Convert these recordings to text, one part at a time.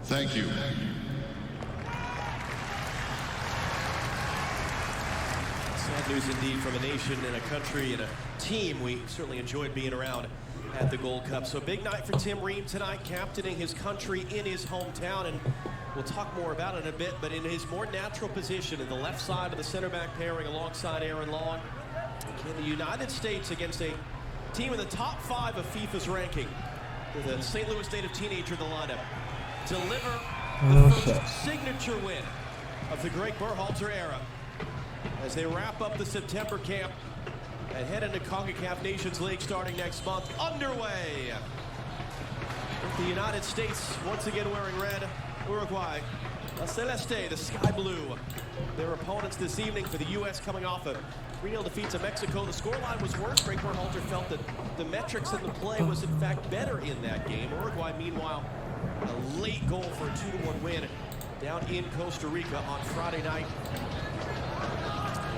Thank you. Sad news indeed from a nation and a country and a team we certainly enjoyed being around at the Gold Cup. So big night for Tim Ream tonight, captaining his country in his hometown, and we'll talk more about it in a bit, but in his more natural position in the left side of the center back pairing alongside Aaron Long. In the United States against a team in the top 5 of FIFA's ranking, with a St. Louis native teenager in the lineup. Deliver the first signature win of the Greg Berhalter era as they wrap up the September camp and head into CONCACAF Nations League starting next month. Underway with the United States once again wearing red. Uruguay, La Celeste, the sky blue. Their opponents this evening for the U.S. coming off a 3-0 defeat to Mexico. The scoreline was worse. Greg Berhalter felt that the metrics in the play was in fact better in that game. Uruguay, meanwhile, a late goal for a 2-1 win down in Costa Rica on Friday night.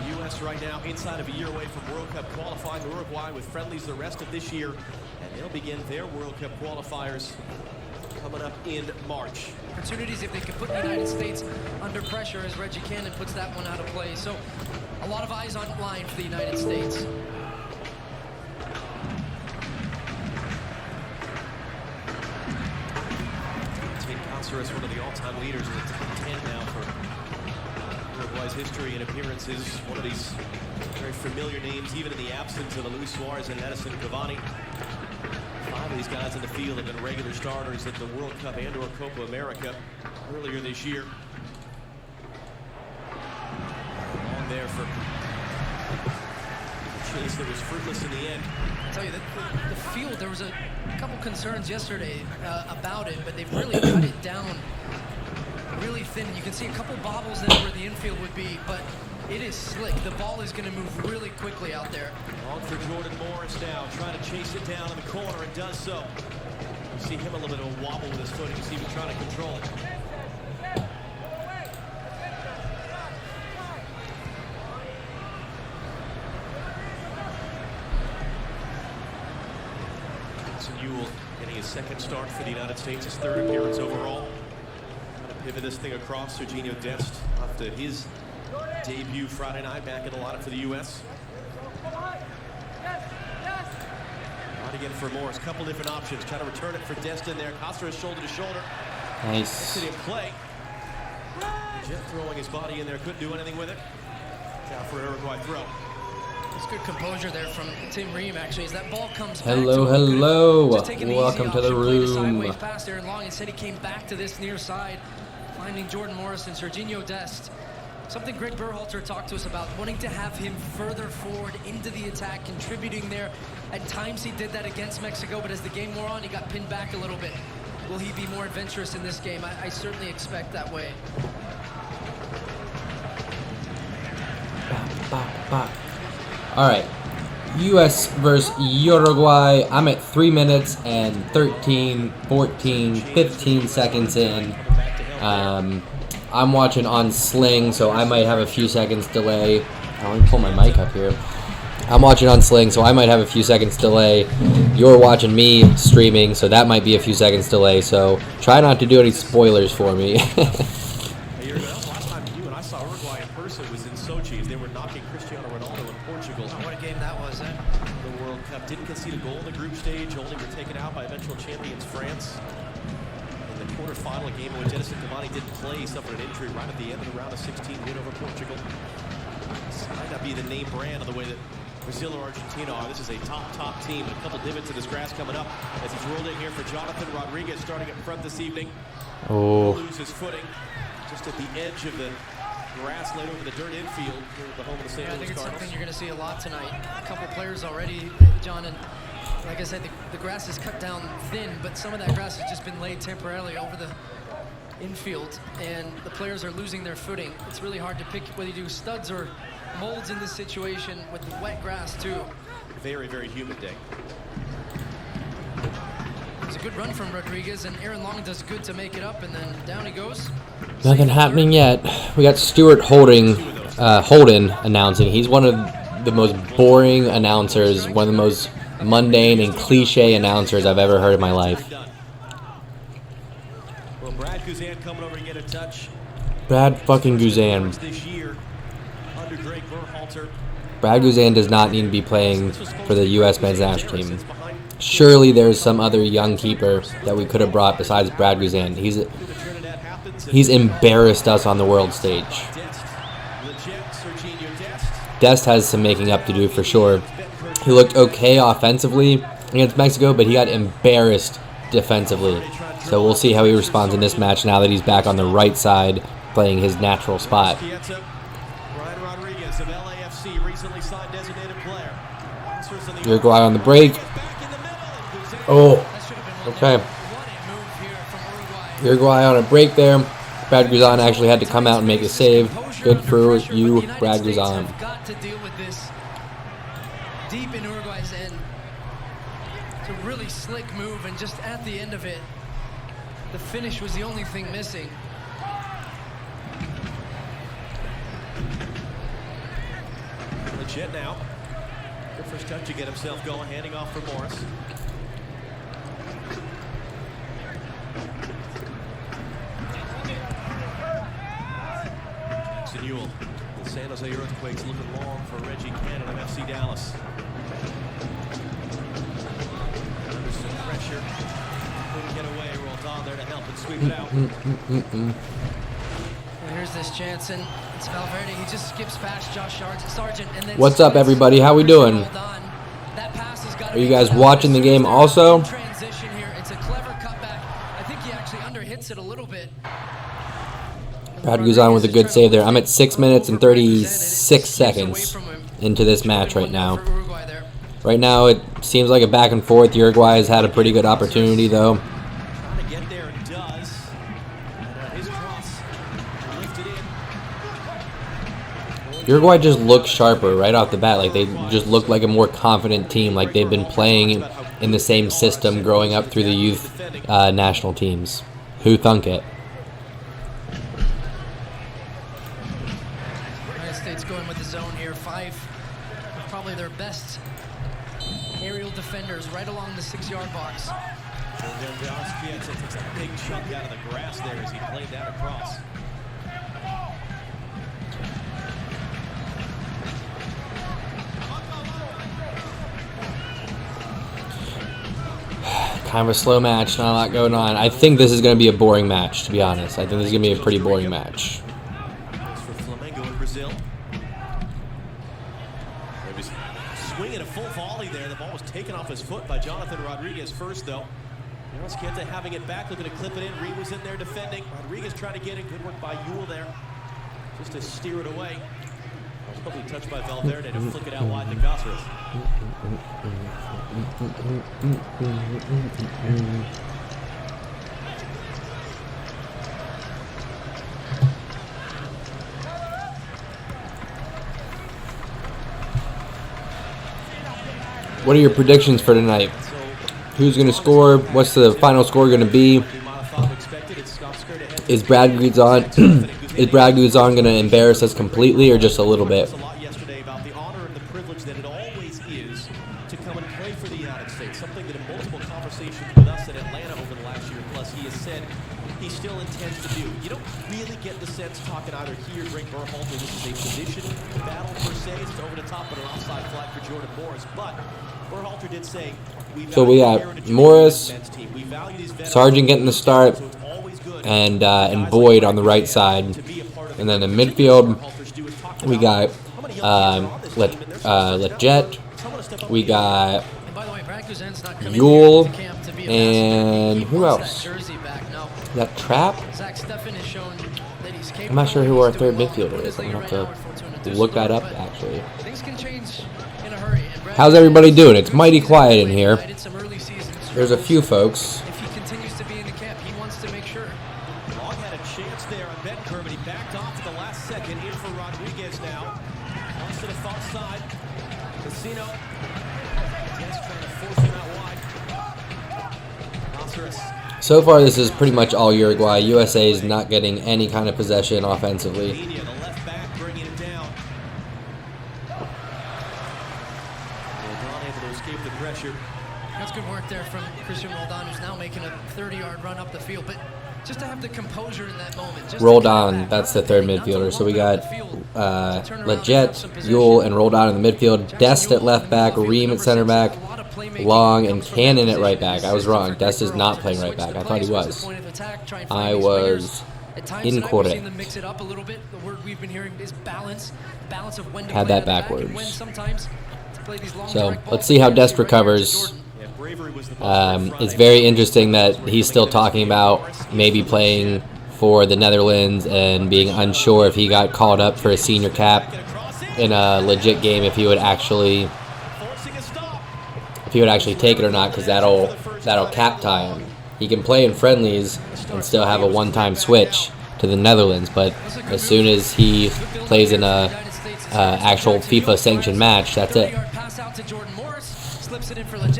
The U.S. right now inside of a year away from World Cup qualifying. Uruguay with friendlies the rest of this year, and they'll begin their World Cup qualifiers coming up in March. Opportunities if they can put the United States under pressure as Reggie Cannon puts that one out of play. So a lot of eyes on line for the United States. Is one of the all-time leaders in the top 10 now for Uruguay's history and appearances. One of these very familiar names, even in the absence of Luis Suarez and Edison Cavani. 5 of these guys in the field have been regular starters at the World Cup and/or Copa America earlier this year. Long there for a chase that was fruitless in the end. I'll tell you, the field, there was a couple concerns yesterday about it, but they've really cut it down really thin. You can see a couple bobbles there where the infield would be, but it is slick. The ball is going to move really quickly out there. Long for Jordan Morris now, trying to chase it down in the corner, and does so. You see him a little bit of a wobble with his footing. You see him trying to control it. Getting his second start for the United States, his 3rd appearance overall. Trying to pivot this thing across. Serginho Dest after his debut Friday night back in the lineup for the U.S. Right again for Morris. Couple different options. Trying to return it for Dest in there. Cáceres shoulder to shoulder. Nice. In play. Jet throwing his body in there. Couldn't do anything with it. Out for an Uruguay throw. It's good composure there from Tim Ream, actually, as that ball comes back. Hello. Welcome to the room. Past Aaron Long. Instead, he came back to this near side, finding Jordan Morris and Serginho Dest. Something Greg Berhalter talked to us about, wanting to have him further forward into the attack, contributing there. At times, he did that against Mexico, but as the game wore on, he got pinned back a little bit. Will he be more adventurous in this game? I certainly expect that way. All right, U.S. versus Uruguay. I'm at 3 minutes and 13, 14, 15 seconds in. I'm watching on Sling, so I might have a few seconds delay. Let me pull my mic up here. I'm watching on Sling, so I might have a few seconds delay. You're watching me streaming, so that might be a few seconds delay. So try not to do any spoilers for me. Last time you and I saw Uruguay in person was in Sochi as they were knocking Cristiano Ronaldo in Portugal. What a game that was, eh? The World Cup didn't concede a goal in the group stage, only were taken out by eventual champions France. In the quarterfinal, a game in which Edison Cavani didn't play, he suffered an injury right at the end of the round of 16 win over Portugal. This might not be the name brand of the way that Brazil or Argentina are. This is a top team. A couple divots in this grass coming up as he's rolled in here for Jonathan Rodriguez starting up front this evening. Oh. Lose his footing just at the edge of the grass laid over the dirt infield here at the home of the St. Louis Cardinals. I think it's something you're going to see a lot tonight. A couple players already, John, and like I said, the grass is cut down thin, but some of that grass has just been laid temporarily over the infield, and the players are losing their footing. It's really hard to pick whether you do studs or molds in this situation with the wet grass too. Very, very humid day. It's a good run from Rodriguez, and Aaron Long does good to make it up, and then down he goes. Nothing happening yet. We got Stewart holding Holden announcing. He's one of the most boring announcers, one of the most mundane and cliche announcers I've ever heard in my life. Well, Brad Guzan coming over to get a touch. Brad fucking Guzan. This year under Greg Berhalter. Brad Guzan does not need to be playing for the U.S. men's national team. Surely there's some other young keeper that we could have brought besides Brad Guzan. He's embarrassed us on the world stage. Dest has some making up to do for sure. He looked okay offensively against Mexico, but he got embarrassed defensively. So we'll see how he responds in this match now that he's back on the right side playing his natural spot. Uruguay on the break. Oh, okay. Uruguay on a break there. Brad Guzan actually had to come out and make a save. Good for you, Brad Guzan. Got to deal with this deep in Uruguay's end. It's a really slick move, and just at the end of it, the finish was the only thing missing. Legit now. Good first touch to get himself going, handing off for Morris. Jackson Ewell. The San Jose Earthquakes looking long for Reggie Cannon of FC Dallas. Under some pressure. Couldn't get away. Rolled on there to help and sweep it out. Here's this chance, and it's Valverde. He just skips past Josh Sargent. And then what's up, everybody? How we doing? Are you guys watching the game also? Transition here. It's a clever cutback. I think he actually underhits it a little bit. Brad Guzan with a good save there. I'm at 6 minutes and 36 seconds into this match right now. Right now, it seems like a back and forth. Uruguay has had a pretty good opportunity, though. Uruguay just looks sharper right off the bat. Like, they just look like a more confident team. Like, they've been playing in the same system growing up through the youth national teams. Who thunk it? United States going with the zone here. 5 of probably their best aerial defenders right along the 6-yard box. Takes a big chunk out of the grass there as he played that across. Kind of a slow match, not a lot going on. I think this is going to be a boring match, to be honest. I think this is going to be a pretty boring match. For Flamengo in Brazil. He was swinging a full volley there. The ball was taken off his foot by Jonathan Rodriguez first, though. Kenta having it back, looking to clip it in. Reed was in there defending. Rodriguez trying to get it. Good work by Ewell there. Just to steer it away. Probably touched by Valverde to flick it out wide to Cáceres. What are your predictions for tonight? Who's going to score? What's the final score going to be? Is Brad Guzan is Brad Guzan going to embarrass us completely or just a little bit? Yesterday about the honor and the privilege that it always is to come and play for the United States. Something that in multiple conversations with us at Atlanta over the last year plus he has said he still intends to do. You don't really get the sense talking either he or Greg Berhalter this is a position battle per se. It's over the top of an offside flag for Jordan Morris, but Berhalter did say so we got Morris, Sargent getting the start, and Boyd on the right side. And then in midfield, we got Leggett, we got Ewell, and who else? That Trap? I'm not sure who our third midfielder is. I'm going to have to look that up, actually. How's everybody doing? It's mighty quiet in here. There's a few folks. If he continues to be in the camp, he wants to make sure. Long had a chance there on Bettencourt, but he backed off at the last second. In for Rodriguez now. Comes to the far side. Casino. Just trying to force him out wide. So far, this is pretty much all Uruguay. USA is not getting any kind of possession offensively. The left back bringing it down. Roldan able to escape the pressure. That's good work there from Christian Roldan, who's now making a 30-yard run up the field. But just to have the composure in that moment. Roldan, that's the third midfielder. So we got Leggett, Yule, and Roldan in the midfield. Dest at left back, Ream at center back, Long and Cannon at right back. I was wrong. Dest is not playing right back. I thought he was. I was incorrect. Had that backwards. So let's see how Dest recovers. It's very interesting that he's still talking about maybe playing for the Netherlands and being unsure if he got called up for a senior cap in a legit game, if he would actually take it or not, because that'll cap tie him. He can play in friendlies and still have a one-time switch to the Netherlands, but as soon as he plays in a actual FIFA sanctioned match, that's it.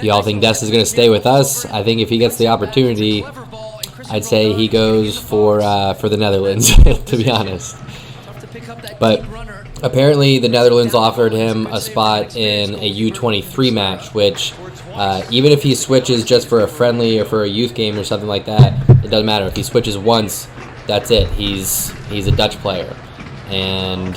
Y'all think Dest is going to stay with us? I think if he gets the opportunity, I'd say he goes for the Netherlands, to be honest. But apparently the Netherlands offered him a spot in a U23 match, which even if he switches just for a friendly or for a youth game or something like that, it doesn't matter. If he switches once, that's it. He's a Dutch player. And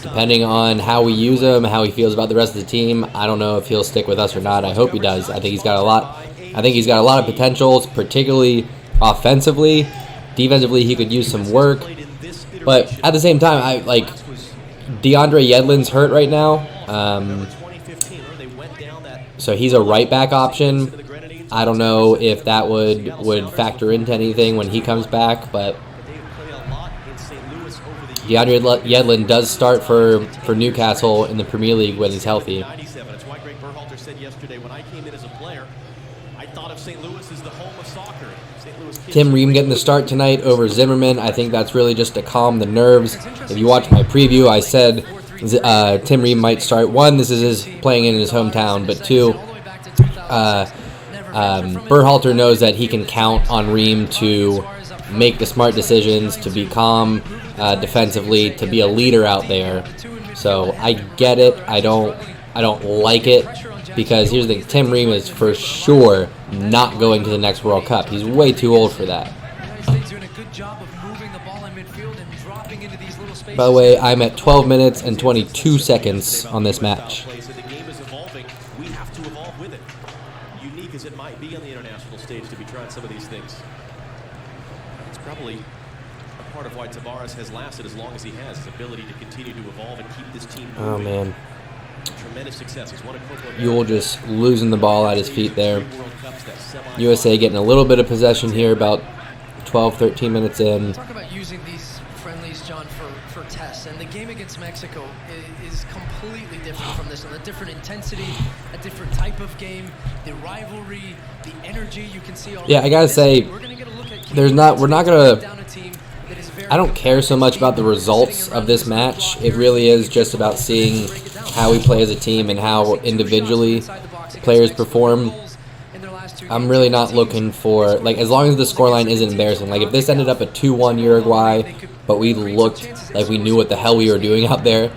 depending on how we use him, how he feels about the rest of the team, I don't know if he'll stick with us or not. I hope he does. I think he's got a lot of potentials, particularly offensively. Defensively, he could use some work. But at the same time, DeAndre Yedlin's hurt right now. So he's a right back option. I don't know if that would factor into anything when he comes back, but DeAndre Yedlin does start for Newcastle in the Premier League when he's healthy. It's why Greg Berhalter said yesterday, when I came in as a player, I thought of St. Louis as the home of soccer. Tim Ream getting the start tonight over Zimmerman. I think that's really just to calm the nerves. If you watch my preview, I said Tim Ream might start. One, this is his playing in his hometown, but two, Berhalter knows that he can count on Ream to make the smart decisions, to be calm defensively, to be a leader out there. So I get it. I don't like it, because here's the thing: Tim Ream is for sure not going to the next World Cup. He's way too old for that. By the way, I'm at 12 minutes and 22 seconds on this match. The game is evolving. We have to evolve with it. Unique as it might be on the international stage to be trying some of these things. It's probably a part of why Tavares has lasted as long as he has, his ability to continue to evolve and keep this team moving. Oh, man. Tremendous success. He's won a Copa America. Yule just losing the ball at his feet there. USA getting a little bit of possession here, about 12, 13 minutes in. Talk about using these friendlies, John, for tests. And the game against Mexico is completely different from this one. A different intensity, a different type of game, the rivalry, the energy you can see already. Yeah, I gotta say, I don't care so much about the results of this match. It really is just about seeing how we play as a team and how individually players perform. I'm really not looking for, as long as the scoreline isn't embarrassing. If this ended up a 2-1 Uruguay, but we looked like we knew what the hell we were doing out there,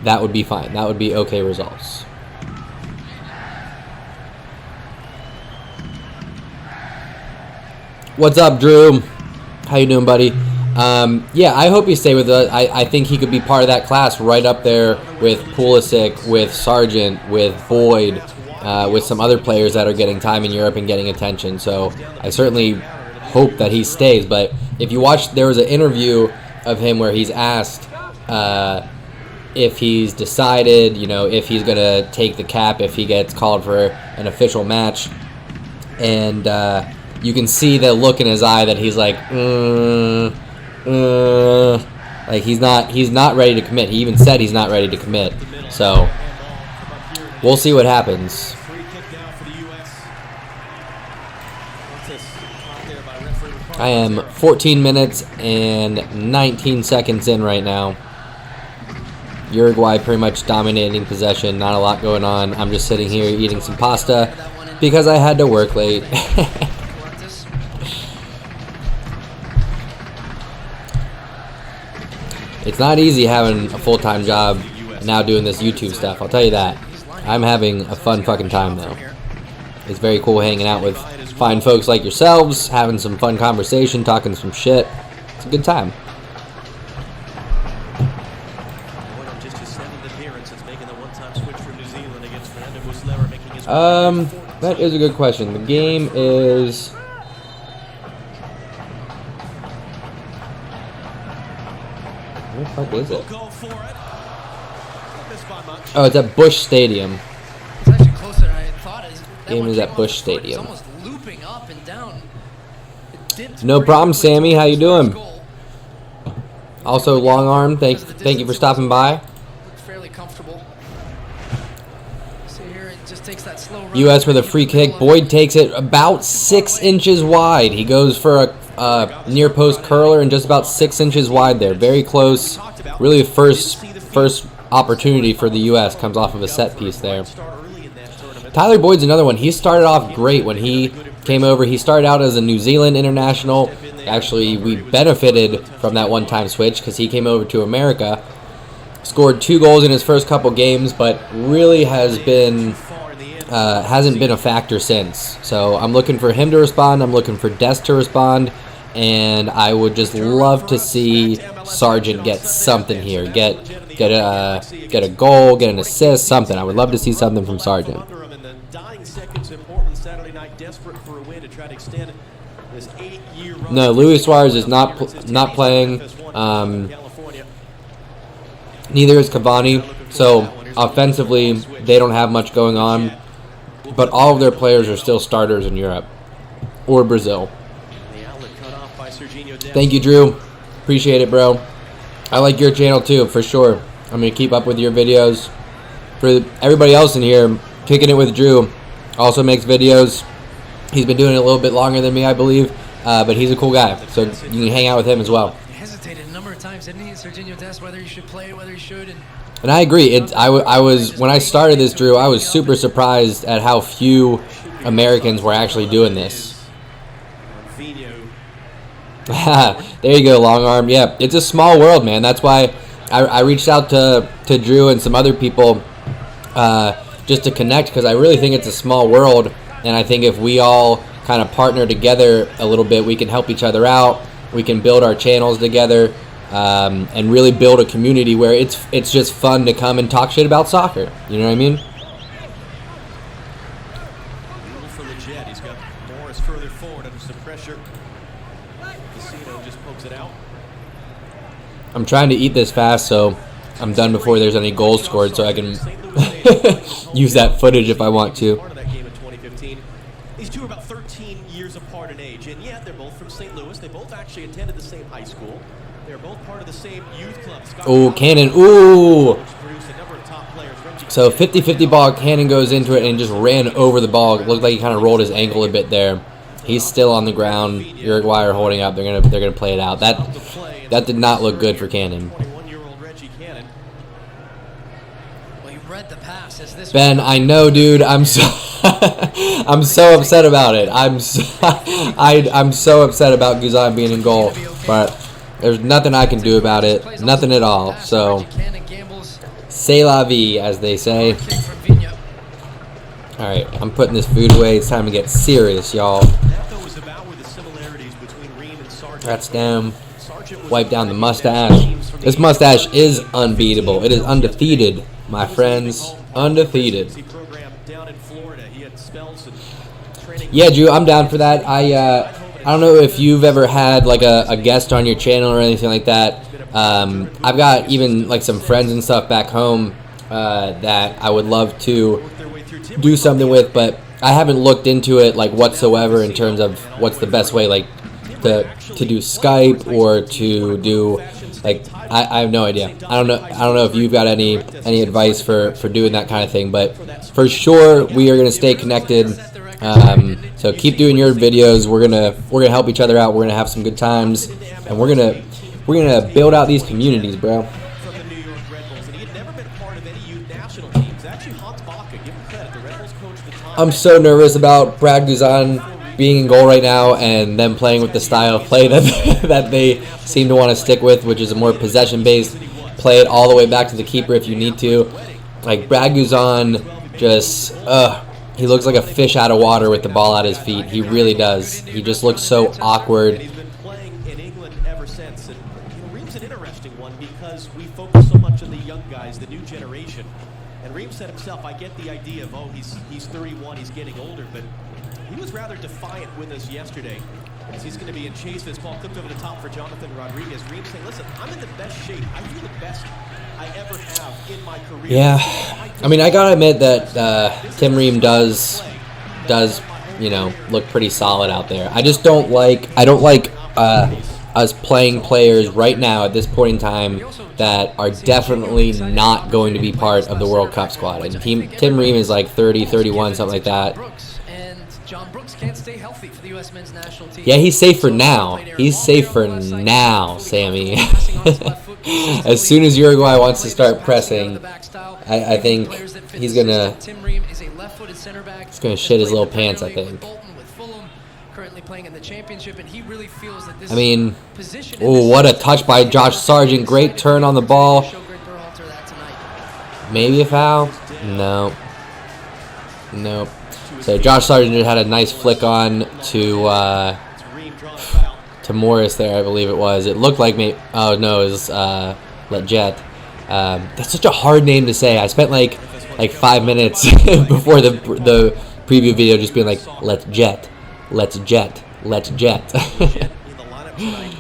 that would be fine. That would be okay results. What's up, Drew? How you doing, buddy? Yeah, I hope he stay with us. I think he could be part of that class right up there with Pulisic, with Sargent, with Boyd, with some other players that are getting time in Europe and getting attention. So I certainly hope that he stays. But if you watch, there was an interview of him where he's asked if he's decided, if he's going to take the cap, if he gets called for an official match. And you can see the look in his eye that he's like, he's not ready to commit. He even said he's not ready to commit. So we'll see what happens. I am 14 minutes and 19 seconds in right now. Uruguay pretty much dominating possession. Not a lot going on. I'm just sitting here eating some pasta because I had to work late. It's not easy having a full-time job and now doing this YouTube stuff. I'll tell you that. I'm having a fun fucking time though. It's very cool hanging out with fine folks like yourselves, having some fun conversation, talking some shit. It's a good time. That is a good question. The game is... Where the fuck is it? Oh, it's at Busch Stadium. It's actually closer than I thought. Game is at Busch Stadium. It's almost looping up and down. No problem, Sammy. How you doing? Also, long arm. Thank you for stopping by. Fairly comfortable. So here it just takes that slow run. U.S. with a free kick. Boyd takes it about 6 inches wide. He goes for a near post curler and just about 6 inches wide there. Very close. Really, the first opportunity for the U.S. comes off of a set piece there. Tyler Boyd's another one. He started off great when he came over. He started out as a New Zealand international. Actually, we benefited from that one-time switch because he came over to America. Scored 2 goals in his first couple games, but really hasn't been a factor since. So I'm looking for him to respond. I'm looking for Dest to respond. And I would just love to see Sargent get something here. Get a goal, get an assist, something. I would love to see something from Sargent. No, Luis Suarez is not playing. Neither is Cavani. So offensively, they don't have much going on. But all of their players are still starters in Europe or Brazil. Thank you, Drew. Appreciate it, bro. I like your channel too, for sure. I'm going to keep up with your videos. For everybody else in here, Kicking It with Drew also makes videos. He's been doing it a little bit longer than me, I believe. But he's a cool guy, so you can hang out with him as well. He hesitated a number of times, didn't he, Serginho Dest, whether he should play, whether he should. And I agree. I was when I started this, Drew, I was super surprised at how few Americans were actually doing this. There you go, long arm. Yeah, it's a small world, man. That's why I reached out to Drew and some other people just to connect, because I really think it's a small world, and I think if we all kind of partner together a little bit, we can help each other out. We can build our channels together and really build a community where it's just fun to come and talk shit about soccer. You know what I mean? For the Jet, he's got Morris further forward under some pressure. Casino just pokes it out. I'm trying to eat this fast, so I'm done before there's any goals scored, so I can use that footage if I want to. These two are about 13 years apart in age, and yet they're both from St. Louis. They both actually attended the same high school. They're both part of the same youth club. Oh, Cannon. Ooh. So 50-50 ball. Cannon goes into it and just ran over the ball. It looked like he kind of rolled his ankle a bit there. He's still on the ground. Uruguay are holding up. They're gonna play it out. That did not look good for Cannon. Ben, I know, dude. I'm so I'm so upset about it. I'm so upset about Guzan being in goal, but there's nothing I can do about it. Nothing at all. So, c'est la vie, as they say. All right, I'm putting this food away. It's time to get serious, y'all. That's down. Wipe down the mustache. This mustache is unbeatable. It is undefeated, my friends. Undefeated. Yeah, Drew, I'm down for that. I don't know if you've ever had like a guest on your channel or anything like that. I've got even like some friends and stuff back home that I would love to do something with, but I haven't looked into it like whatsoever in terms of what's the best way like to do Skype or to do like I have no idea. I don't know if you've got any advice for doing that kind of thing, but for sure we are gonna stay connected. So keep doing your videos. We're gonna help each other out. We're gonna have some good times, and we're gonna build out these communities, bro. I'm so nervous about Brad Guzan being in goal right now and them playing with the style of play that that they seem to want to stick with, which is a more possession-based, play it all the way back to the keeper if you need to. Like, Brad Guzan just, he looks like a fish out of water with the ball at his feet. He really does. He just looks so awkward. He's been playing in England ever since. And Reem's an interesting one because we focus so much on the young guys, the new generation. And Reem said himself, I get the idea of, oh, he's 31, he's getting older, but he was rather defiant with us yesterday as he's going to be in chase. This ball clipped over the top for Jonathan Rodriguez. Reem saying, listen, I'm in the best shape. I feel the best I ever have in my career. Yeah, I mean, I gotta admit that Tim Ream does look pretty solid out there. I just don't like us playing players right now at this point in time that are definitely not going to be part of the World Cup squad. And Tim Ream is like 30, 31, something like that. Yeah, he's safe for now. He's safe for now, Sammy. As soon as Uruguay wants to start pressing, I think he's gonna shit his little pants, I think. I mean, oh, what a touch by Josh Sargent. Great turn on the ball. Maybe a foul? No. Nope. So Josh Sargent just had a nice flick on to Morris there, I believe it was. It looked like me. Oh no, it was Letjet. That's such a hard name to say. I spent like 5 minutes before the preview video just being like, let's jet. In the lineup tonight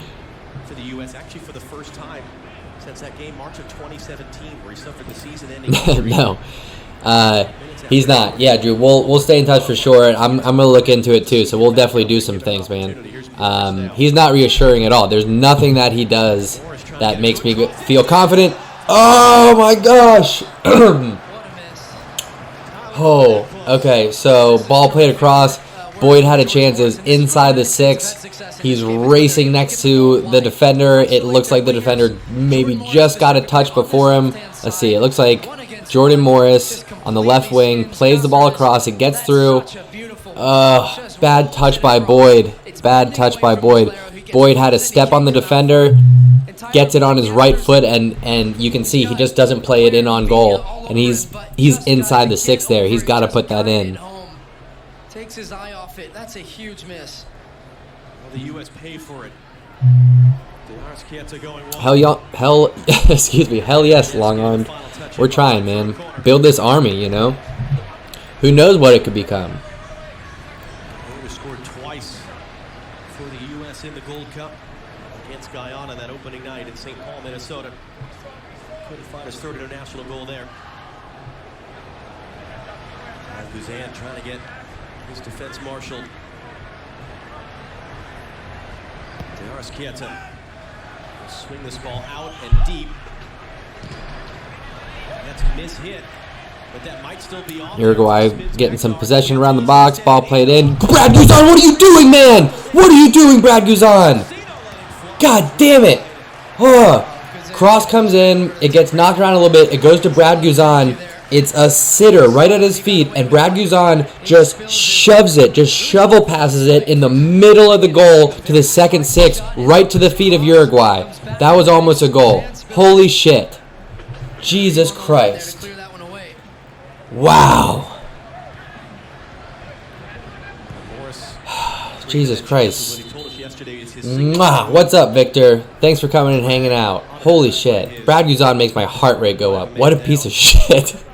for the U.S. actually for the first time since that game March of 2017 where he suffered the season-ending injury. No. He's not. Yeah, Drew, we'll stay in touch for sure. I'm going to look into it too, so we'll definitely do some things, man. He's not reassuring at all. There's nothing that he does that makes me feel confident. Oh, my gosh. Oh, okay, so ball played across. Boyd had a chance. It was inside the 6. He's racing next to the defender. It looks like the defender maybe just got a touch before him. Let's see. It looks like Jordan Morris on the left wing plays the ball across. It gets through. Bad touch by Boyd. Bad touch by Boyd. Boyd had a step on the defender, gets it on his right foot, and you can see he just doesn't play it in on goal. And he's inside the 6 there. He's got to put that in. Takes his eye off it. That's a huge miss. Well, the U.S. pay for it. Hell yes, long arm. We're trying, man. Build this army, you know. Who knows what it could become. He scored twice for the U.S. in the Gold Cup against Guyana that opening night in St. Paul, Minnesota. Couldn't find his third international goal there. Guzan trying to get his defense marshaled. Arrascaeta will swing this ball out and deep. That's a mishit, but that might still be off. Uruguay getting some possession around the box. Ball played in. Brad Guzan, what are you doing, man? What are you doing, Brad Guzan? God damn it. Cross comes in. It gets knocked around a little bit. It goes to Brad Guzan. It's a sitter right at his feet, and Brad Guzan just shoves it, just shovel passes it in the middle of the goal to the second 6, right to the feet of Uruguay. That was almost a goal. Holy shit. Jesus Christ. Wow. Jesus Christ. Mwah. What's up, Victor? Thanks for coming and hanging out. Holy shit. Brad Guzan makes my heart rate go up. What a piece of shit.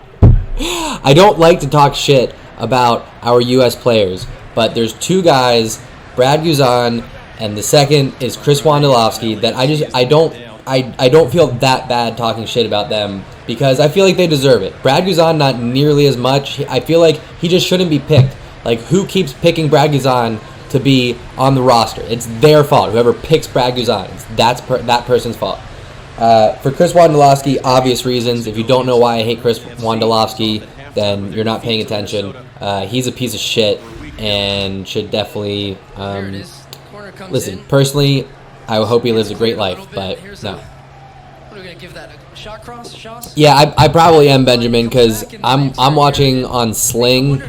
I don't like to talk shit about our U.S. players, but there's 2 guys, Brad Guzan, and the second is Chris Wondolowski, that I don't feel that bad talking shit about them because I feel like they deserve it. Brad Guzan, not nearly as much. I feel like he just shouldn't be picked. Like, who keeps picking Brad Guzan to be on the roster? It's their fault. Whoever picks Brad Guzan, that person's fault. For Chris Wondolowski, obvious reasons. If you don't know why I hate Chris Wondolowski, then you're not paying attention. He's a piece of shit and should definitely listen. Personally, I hope he lives a great life, but no. Yeah, I probably am, Benjamin, because I'm watching on Sling,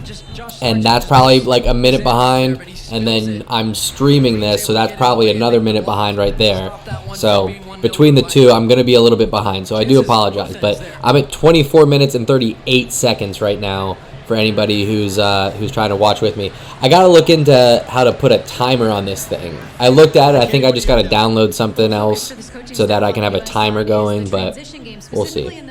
and that's probably like a minute behind. and then I'm streaming this, so that's probably another minute behind right there. So between the two, I'm going to be a little bit behind, so I do apologize. But I'm at 24 minutes and 38 seconds right now for anybody who's trying to watch with me. I got to look into how to put a timer on this thing. I looked at it. I think I just got to download something else so that I can have a timer going, but we'll see.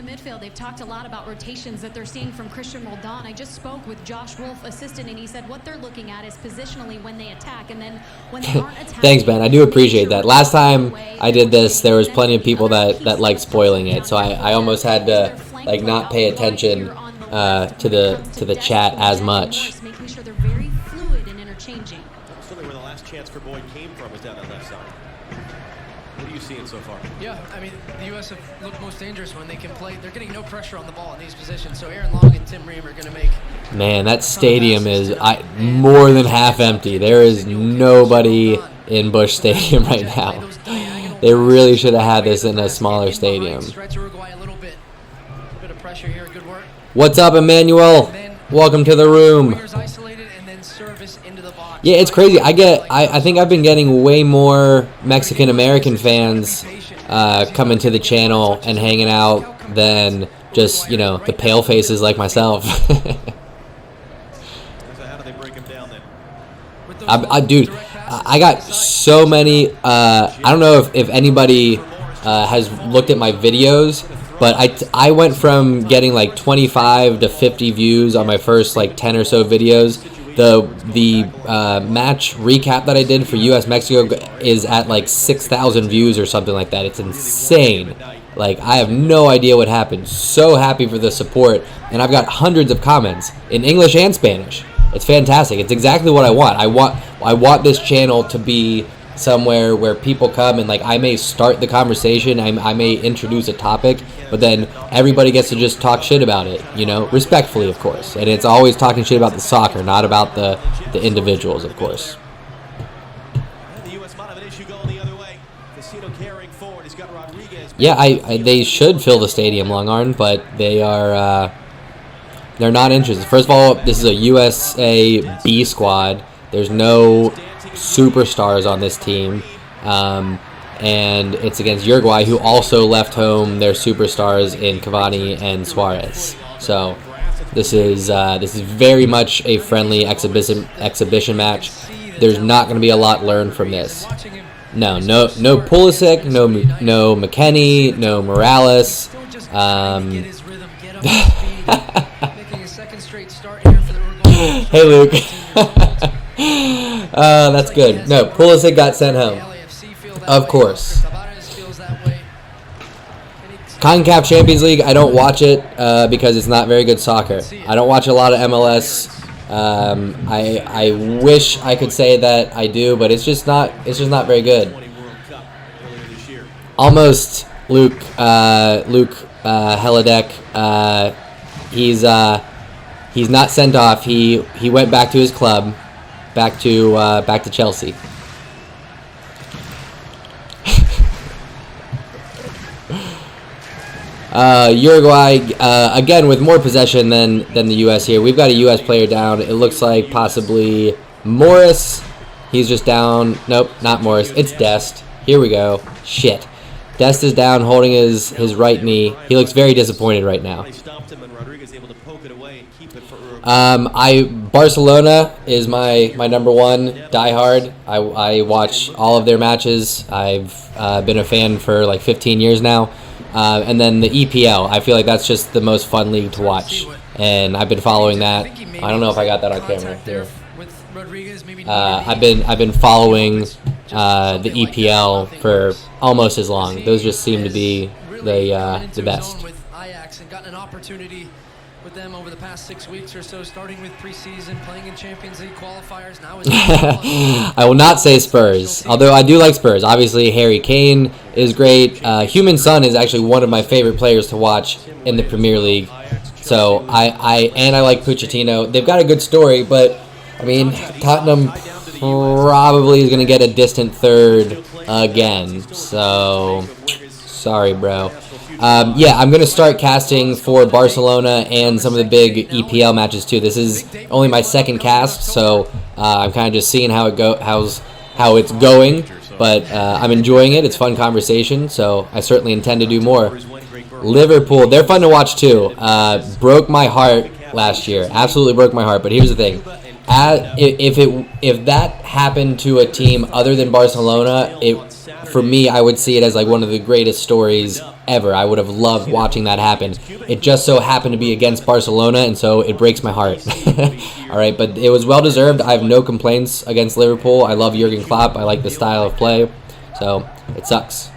They've talked a lot about rotations that they're seeing from Christian Roldan. I just spoke with Josh Wolf, assistant, and he said what they're looking at is positionally when they attack, and then when they aren't attacking. Thanks, Ben. I do appreciate that. Last time I did this, there was plenty of people that liked spoiling it, so I almost had to like not pay attention to the chat as much. Making sure they're very fluid and interchanging. Certainly where the last chance for Boyd came from was down that left side. What are you seeing so far? Yeah, I mean, the U.S. have looked most dangerous when they can play. They're getting no pressure on the ball in these positions, so Aaron Long and Tim Ream are going to make... Man, that stadium is more than half empty. There is nobody in Busch Stadium right now. They really should have had this in a smaller stadium. Stretch Uruguay a little bit. A bit of pressure here, good work. What's up, Emmanuel? Welcome to the room. Yeah, it's crazy. I think I've been getting way more Mexican American fans coming to the channel and hanging out than just, you know, the pale faces like myself. Dude, I got so many. I don't know if anybody has looked at my videos, but I went from getting like 25 to 50 views on my first like 10 or so videos. The match recap that I did for U.S. Mexico is at like 6,000 views or something like that. It's insane. Like, I have no idea what happened. So happy for the support, and I've got hundreds of comments in English and Spanish. It's fantastic. It's exactly what I want. I want this channel to be somewhere where people come and like I may start the conversation, I may introduce a topic, but then everybody gets to just talk shit about it, you know, respectfully, of course. And it's always talking shit about the soccer, not about the individuals, of course. Yeah, they should fill the stadium, Long Arn, but they're not interested. First of all, this is a USA B squad. There's no superstars on this team, and it's against Uruguay, who also left home their superstars in Cavani and Suarez. So this is very much a friendly exhibition match. There's not going to be a lot learned from this. No Pulisic, no McKennie, no Morales. Hey, Luke. That's good. No, Pulisic got sent home. Of course. CONCACAF Champions League, I don't watch it because it's not very good soccer. I don't watch a lot of MLS. I wish I could say that I do, but it's just not very good. Almost Luke Heladek. He's not sent off. He went back to his club. Back to Chelsea. Uruguay again with more possession than the U.S. here. We've got a U.S. player down. It looks like possibly Morris. He's just down. Nope, not Morris. It's Dest. Here we go. Shit. Dest is down, holding his right knee. He looks very disappointed right now. Barcelona is my number one diehard. I watch all of their matches. I've been a fan for like 15 years now. And then the EPL, I feel like that's just the most fun league to watch, and I've been following that. I don't know if I got that on camera here. I've been following the EPL for almost as long. Those just seem to be the best. With them over the past 6 weeks or so, starting with preseason, playing in Champions League qualifiers. Now I will not say Spurs, although I do like Spurs. Obviously, Harry Kane is great. Heung-min Son is actually one of my favorite players to watch in the Premier League. So I like Pochettino. They've got a good story, but I mean, Tottenham probably is going to get a distant third again. So Sorry, bro. Yeah, I'm going to start casting for Barcelona and some of the big EPL matches, too. This is only my second cast, so I'm kind of just seeing how it's going. But I'm enjoying it. It's fun conversation, so I certainly intend to do more. Liverpool, they're fun to watch, too. Broke my heart last year. Absolutely broke my heart. But here's the thing. If that happened to a team other than Barcelona, for me, I would see it as like one of the greatest stories ever. I would have loved watching that happen. It just so happened to be against Barcelona, and so it breaks my heart. All right, but it was well deserved. I have no complaints against Liverpool. I love Jurgen Klopp. I like the style of play, so it sucks.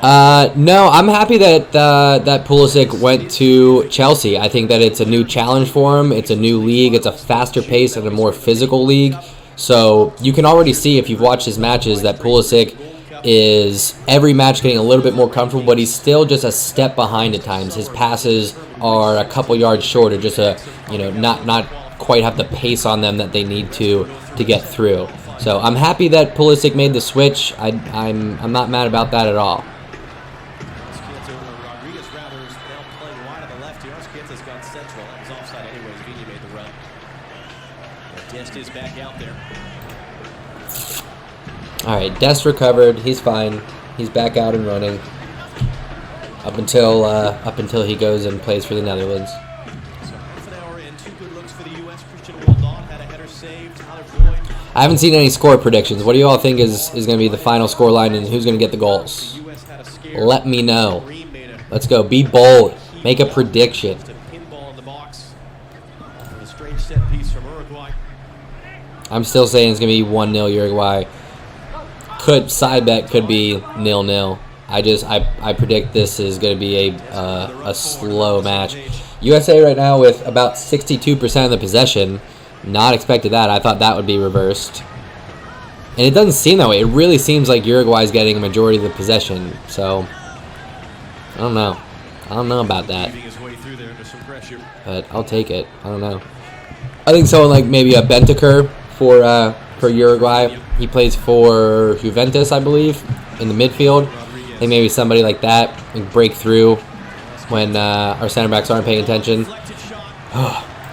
No, I'm happy that that Pulisic went to Chelsea. I think that it's a new challenge for him. It's a new league. It's a faster pace and a more physical league. So you can already see if you've watched his matches that Pulisic is every match getting a little bit more comfortable, but he's still just a step behind at times. His passes are a couple yards short, or just not quite have the pace on them that they need to get through. So I'm happy that Pulisic made the switch. I'm not mad about that at all. All right, Dest recovered. He's fine. He's back out and running up until he goes and plays for the Netherlands. I haven't seen any score predictions. What do you all think is going to be the final score line, and who's going to get the goals? Let me know. Let's go. Be bold. Make a prediction. I'm still saying it's going to be 1-0 Uruguay. Side bet could be 0-0. I predict this is going to be a slow match. USA right now with about 62% of the possession. Not expected that. I thought that would be reversed. And it doesn't seem that way. It really seems like Uruguay's getting a majority of the possession. So, I don't know. I don't know about that. But I'll take it. I don't know. I think someone like maybe a Bentancur for Uruguay. He plays for Juventus, I believe, in the midfield. I think maybe somebody like that can break through when our center backs aren't paying attention.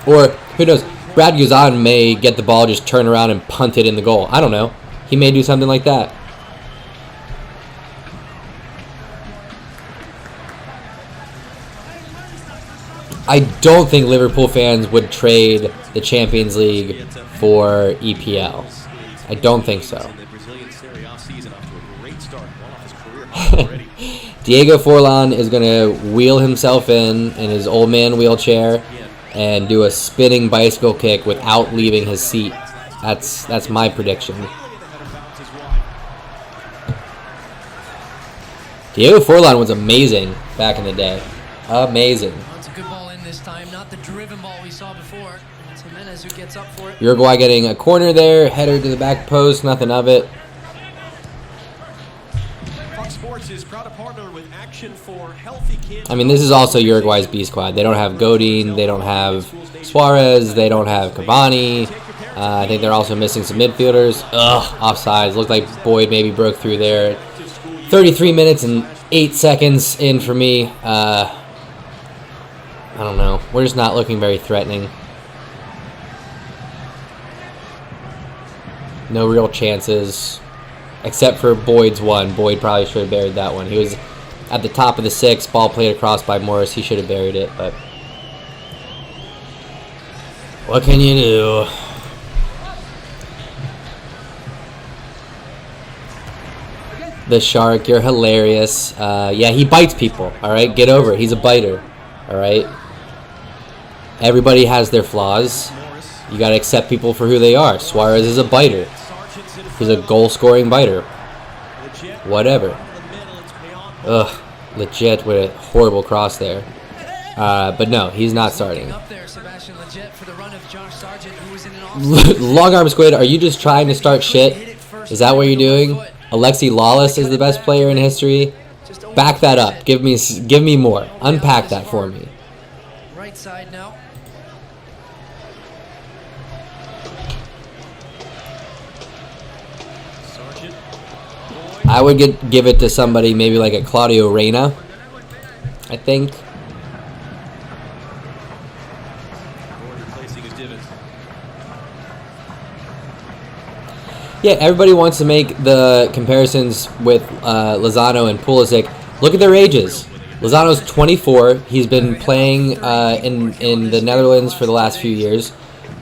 Or, who knows? Brad Guzan may get the ball, just turn around and punt it in the goal. I don't know. He may do something like that. I don't think Liverpool fans would trade the Champions League for EPL. I don't think so. Diego Forlan is going to wheel himself in his old man wheelchair and do a spinning bicycle kick without leaving his seat. That's my prediction. Diego Forlan was amazing back in the day. Amazing. It's a good ball in this time, not the driven ball we saw before. It's Jimenez who gets up for it. Uruguay getting a corner there, header to the back post, nothing of it. I mean, this is also Uruguay's B squad. They don't have Godin, they don't have Suarez, they don't have Cavani. I think they're also missing some midfielders. Offsides. Looked like Boyd maybe broke through there. 33 minutes and 8 seconds in for me. I don't know. We're just not looking very threatening. No real chances. Except for Boyd's one. Boyd probably should have buried that one. He was at the top of the 6. Ball played across by Morris. He should have buried it, but what can you do? The Shark, you're hilarious. Yeah, he bites people, alright? Get over it. He's a biter, alright? Everybody has their flaws. You gotta accept people for who they are. Suarez is a biter. He's a goal-scoring biter. Whatever. Ugh. Legit with a horrible cross there. But no, he's not starting. Long Arm Squid, are you just trying to start shit? Is that what you're doing? Alexi Lawless is the best player in history? Back that up. Give me more. Unpack that for me. Right side now. I would give it to somebody maybe like a Claudio Reyna, I think. Yeah, everybody wants to make the comparisons with Lozano and Pulisic. Look at their ages. Lozano's 24. He's been playing in the Netherlands for the last few years.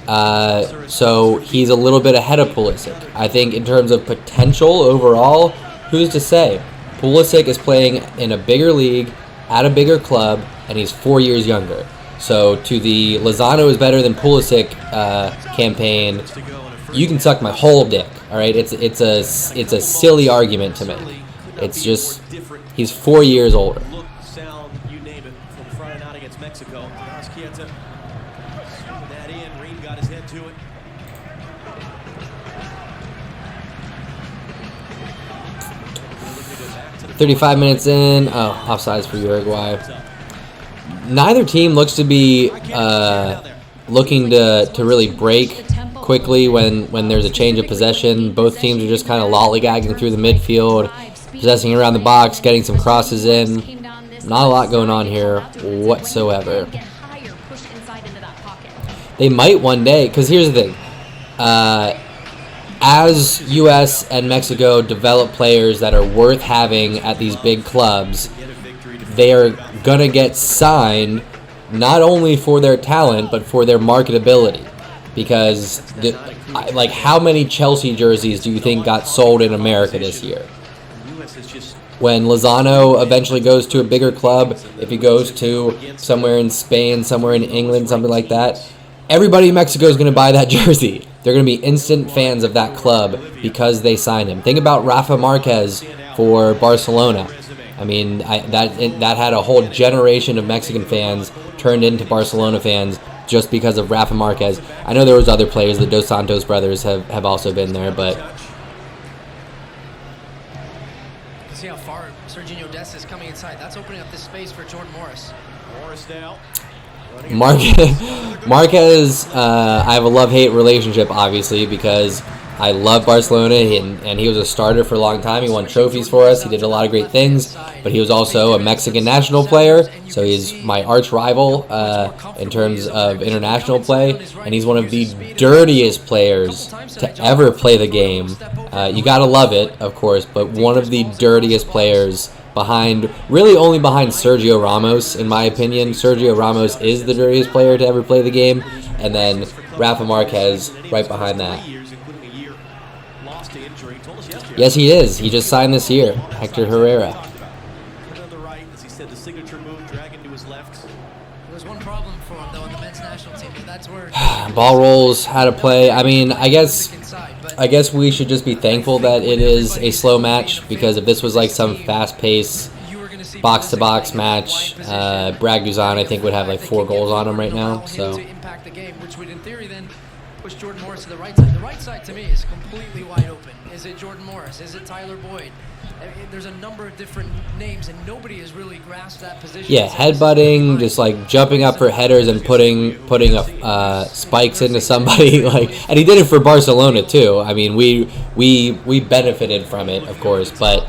So he's a little bit ahead of Pulisic. I think in terms of potential overall, who's to say? Pulisic is playing in a bigger league, at a bigger club, and he's 4 years younger. So to the Lozano is better than Pulisic campaign, you can suck my whole dick. All right, it's a silly argument to make. It's just he's 4 years older. Look, sound, you name it, from Friday night against Mexico. That in, Reed got his head to it. – 35 minutes in. Oh, offsides for Uruguay. Neither team looks to be looking to really break quickly when there's a change of possession. Both teams are just kind of lollygagging through the midfield, possessing around the box, getting some crosses in. Not a lot going on here whatsoever. They might one day, because here's the thing. As U.S. and Mexico develop players that are worth having at these big clubs, they are going to get signed not only for their talent, but for their marketability. Because, like, how many Chelsea jerseys do you think got sold in America this year? When Lozano eventually goes to a bigger club, if he goes to somewhere in Spain, somewhere in England, something like that, everybody in Mexico is going to buy that jersey. They're going to be instant fans of that club because they signed him. Think about Rafa Marquez for Barcelona. I mean, that had a whole generation of Mexican fans turned into Barcelona fans just because of Rafa Marquez. I know there was other players, the Dos Santos brothers have also been there, but... See how far Serginho Dest is coming inside. That's opening up this space for Jordan Morris. Morris now. Marquez, I have a love-hate relationship, obviously, because I love Barcelona, and he was a starter for a long time. He won trophies for us. He did a lot of great things, but he was also a Mexican national player, so he's my arch rival in terms of international play, and he's one of the dirtiest players to ever play the game. You gotta love it, of course, but one of the dirtiest players really only behind Sergio Ramos, in my opinion. Sergio Ramos is the dirtiest player to ever play the game, and then Rafa Marquez right behind that. Yes, he is. He just signed this year. Hector Herrera. There's one problem for him, though, on the men's national team. That's where ball rolls, how to play. I mean, I guess we should just be thankful that it is a slow match, because if this was like some fast-paced box-to-box match, Brad Guzan, I think, would have like 4 goals on him right now. So. Impact the game, which would, in theory, then push Jordan Morris to the right side. The right side, to me, is completely wide open. Is it Jordan Morris? Is it Tyler Boyd? There's a number of different names, and nobody has really grasped that position. Yeah, headbutting, just like jumping up for headers and putting spikes into somebody. And he did it for Barcelona too. I mean, we benefited from it, of course, but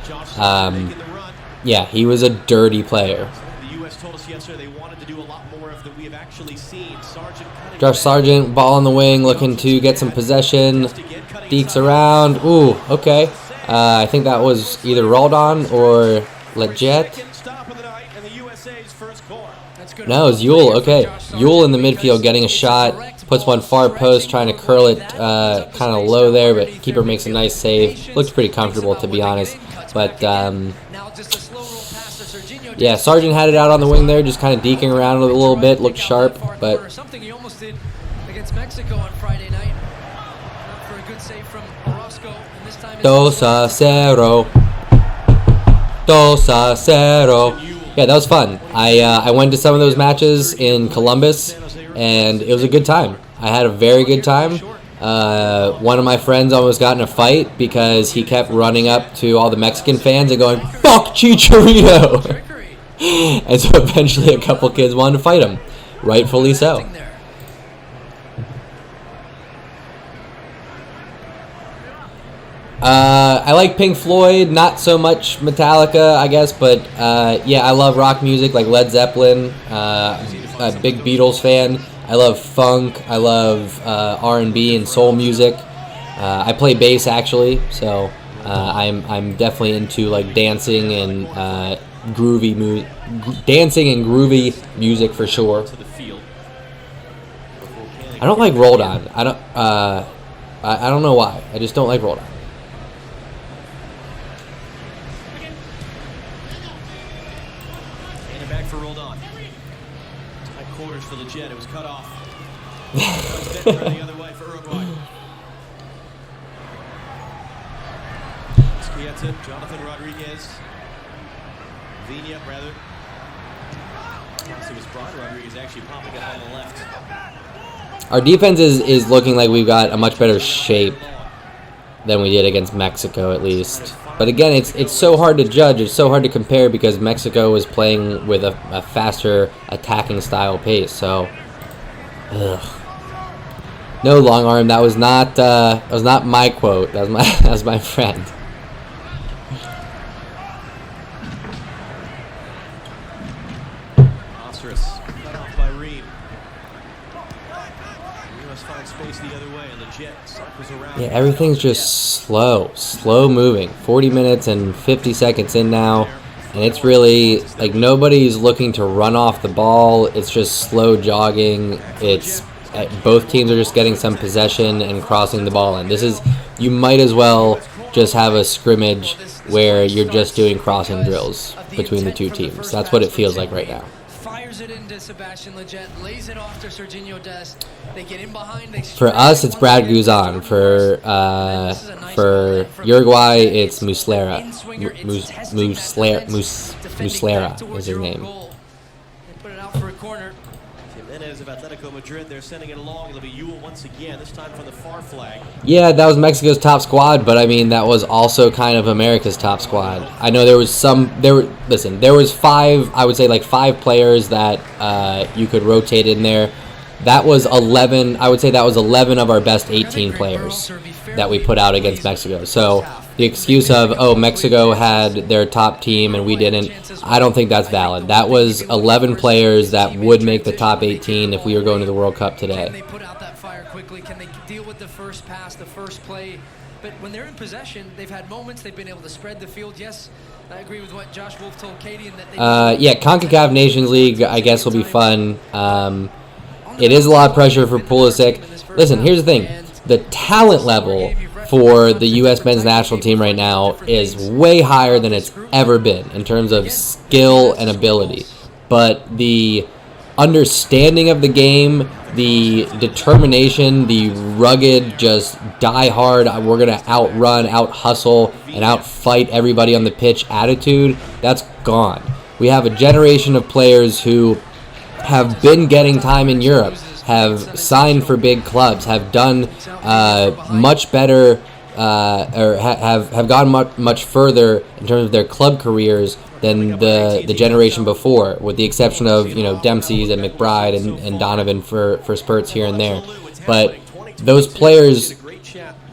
yeah, he was a dirty player. The U.S. told us yesterday they wanted to do a lot more of that we have actually seen. Josh Sargent, ball on the wing, looking to get some possession. Deeks around. Ooh, okay. I think that was either Roldan or Leggett. No, it was Yule. Okay. Yule in the midfield getting a shot. Puts one far post, trying to curl it kind of low there, but keeper makes a nice save. Looked pretty comfortable, to be honest. But, yeah, Sargent had it out on the wing there, just kind of deking around a little bit. Looked sharp, but... Something he almost did against Mexico on Friday night. For a good save from Orozco. 2-0. 2-0. Yeah, that was fun. I went to some of those matches in Columbus, and it was a good time. I had a very good time. One of my friends almost got in a fight because he kept running up to all the Mexican fans and going, "Fuck Chicharito!" And so eventually a couple kids wanted to fight him. Rightfully so. I like Pink Floyd, not so much Metallica, I guess, but yeah, I love rock music like Led Zeppelin. A big Beatles fan. I love funk. I love R&B and soul music. I play bass actually, so I'm definitely into like dancing and groovy music for sure. I don't like Rolled On. I don't know why. I just don't like Rolled On. And it back for Rolled On. Tight quarters for the Jet. It was cut off. The other way for Uruguay. Schietta, Jonathan Rodriguez. Vigna, rather. It was Brian Rodriguez actually popping up on the left. Our defense is looking like we've got a much better shape than we did against Mexico, at least. But again, it's so hard to judge. It's so hard to compare because Mexico was playing with a faster attacking style pace. So, no long arm. That was not my quote. That was my friend. Cut off by Ream. US finds space the other way, and the Jet cycles around. Yeah, everything's just slow moving. 40 minutes and 50 seconds in now, and it's really like nobody's looking to run off the ball. It's just slow jogging. It's both teams are just getting some possession and crossing the ball in. You might as well just have a scrimmage where you're just doing crossing drills between the two teams. That's what it feels like right now. Fires it into Sebastian Lletget, lays it off to Serginho Dest. They get in behind. For us, it's Brad Guzan. For Uruguay, it's Muslera. Muslera is his name. They put it out for a corner. Jimenez of Atletico Madrid, they're sending it along. It'll be Ewell once again, this time from the far flag. Yeah, that was Mexico's top squad, but I mean that was also kind of America's top squad. I know there was five, I would say like 5 players that you could rotate in there. That was 11, I would say that was 11 of our best 18 players that we put out against Mexico. So the excuse of, oh, Mexico had their top team and we didn't, I don't think that's valid. That was 11 players that would make the top 18 if we were going to the World Cup today. Can they put out that fire quickly? Can they deal with the first pass, the first play? But when they're in possession, they've had moments, they've been able to spread the field. Yes, I agree with what Josh Wolf told Katie. And that yeah, CONCACAF Nations League, I guess, will be fun. It is a lot of pressure for Pulisic. Listen, here's the thing. The talent level for the U.S. men's national team right now is way higher than it's ever been in terms of skill and ability. But the understanding of the game, the determination, the rugged, just die hard, we're going to outrun, out-hustle, and out-fight everybody on the pitch attitude, that's gone. We have a generation of players who have been getting time in Europe, have signed for big clubs, have done much better, or have gone much further in terms of their club careers than the generation before, with the exception of Dempsey's and McBride and Donovan for spurts here and there. But those players,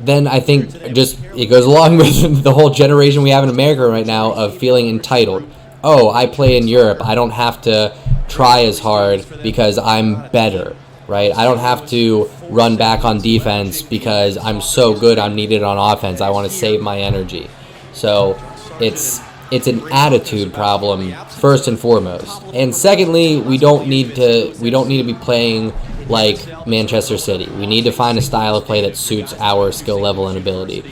then I think just it goes along with the whole generation we have in America right now of feeling entitled. Oh, I play in Europe. I don't have to try as hard because I'm better, right? I don't have to run back on defense because I'm so good I'm needed on offense. I want to save my energy. So it's an attitude problem first and foremost. And secondly, we don't need to be playing like Manchester City. We need to find a style of play that suits our skill level and ability.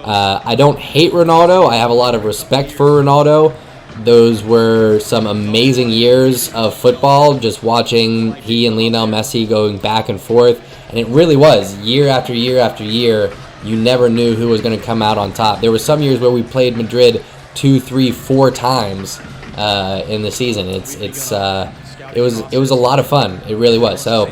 I don't hate Ronaldo. I have a lot of respect for Ronaldo. Those were some amazing years of football, just watching he and Lionel Messi going back and forth. And it really was, year after year after year, you never knew who was going to come out on top. There were some years where we played Madrid 2, 3, 4 times in the season. It was a lot of fun. It really was. So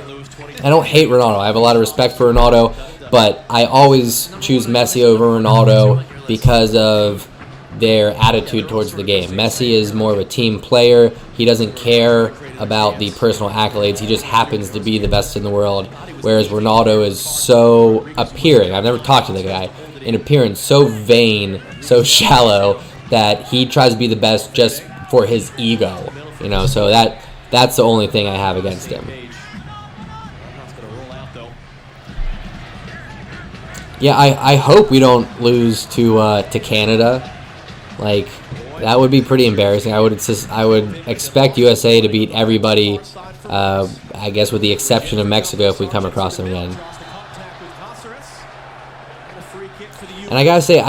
I don't hate Ronaldo. I have a lot of respect for Ronaldo, but I always choose Messi over Ronaldo because of their attitude towards the game. Messi is more of a team player. He doesn't care about the personal accolades. He just happens to be the best in the world, whereas Ronaldo is so appearing. I've never talked to the guy. in appearance, so vain, so shallow, that he tries to be the best just for his ego, you know. So that's the only thing I have against him. Yeah, I hope we don't lose to Canada. Like, that would be pretty embarrassing. I would expect USA to beat everybody. I guess with the exception of Mexico if we come across them again. And I gotta say,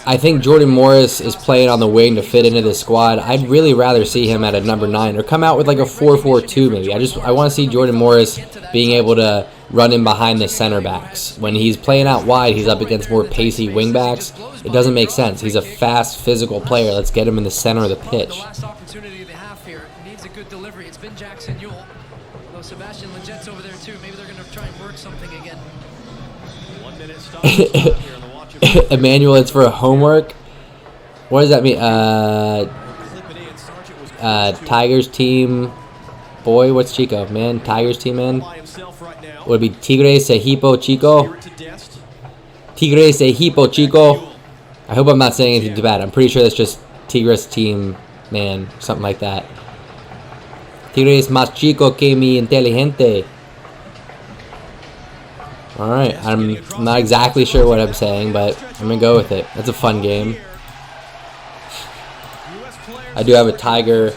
I think Jordan Morris is playing on the wing to fit into this squad. I'd really rather see him at a number 9 or come out with like a 4-4-2 maybe. I want to see Jordan Morris being able to run in behind the center backs. When he's playing out wide, he's up against more pacey wing backs. It doesn't make sense. He's a fast, physical player. Let's get him in the center of the pitch. The last opportunity they have here needs a good delivery. It's been Jackson Yule. Though Sebastian Leget's over there too. Maybe they're going to try and work something again. 1 minute stop here on the watch. Emmanuel, it's for homework. What does that mean? Tigers team. Boy, what's Chico? Man, Tigers team, man. Would it be Tigres de Hipo Chico? Tigres de Hipo Chico. I hope I'm not saying anything too bad. I'm pretty sure that's just Tigres team, man. Something like that. Tigres más chico que mi inteligente. Alright, I'm not exactly sure what I'm saying, but I'm going to go with it. That's a fun game. I do have a tiger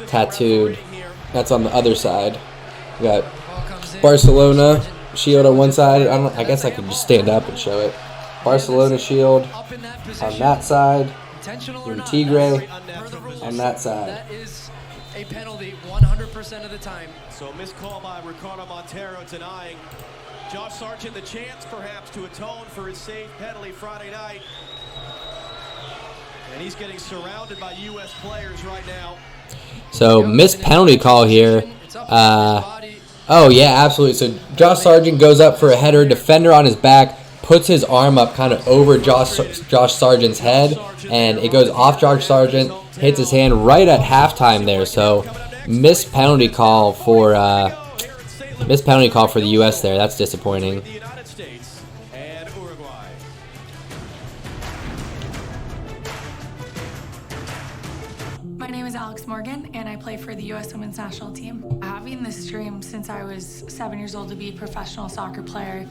tattooed. That's on the other side. We got Barcelona shield on one side. I guess I could just stand up and show it. Barcelona shield on that side. In Tigre on that side. That is a penalty 100% of the time. So missed call by Ricardo Montero denying Josh Sargent the chance perhaps to atone for his saved penalty Friday night. And he's getting surrounded by U.S. players right now. So missed penalty call here. Oh yeah, absolutely. So Josh Sargent goes up for a header, defender on his back, puts his arm up kind of over Josh Sargent's head, and it goes off Josh Sargent, hits his hand right at halftime there. So missed penalty call for the U.S. there. That's disappointing. The United States and Uruguay. My name is Alex Morgan, and I play for the U.S. Women's National Team. Having this dream since I was 7 years old to be a professional soccer player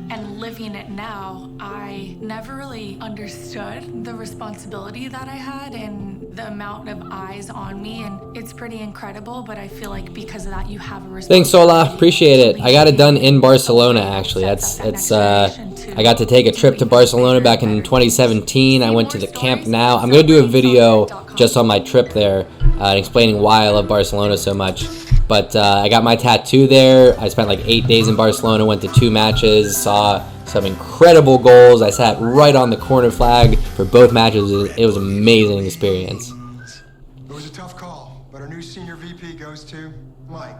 and living it now, I never really understood the responsibility that I had and the amount of eyes on me, and it's pretty incredible, but I feel like because of that, you have a responsibility. Thanks, Sola. Appreciate it. I got it done in Barcelona, actually. I got to take a trip to Barcelona back in 2017. I went to the Camp Nou. I'm going to do a video just on my trip there, explaining why I love Barcelona so much. But I got my tattoo there. I spent like 8 days in Barcelona, went to 2 matches, saw some incredible goals. I sat right on the corner flag for both matches. It was an amazing experience. It was a tough call, but our new senior VP goes to Mike.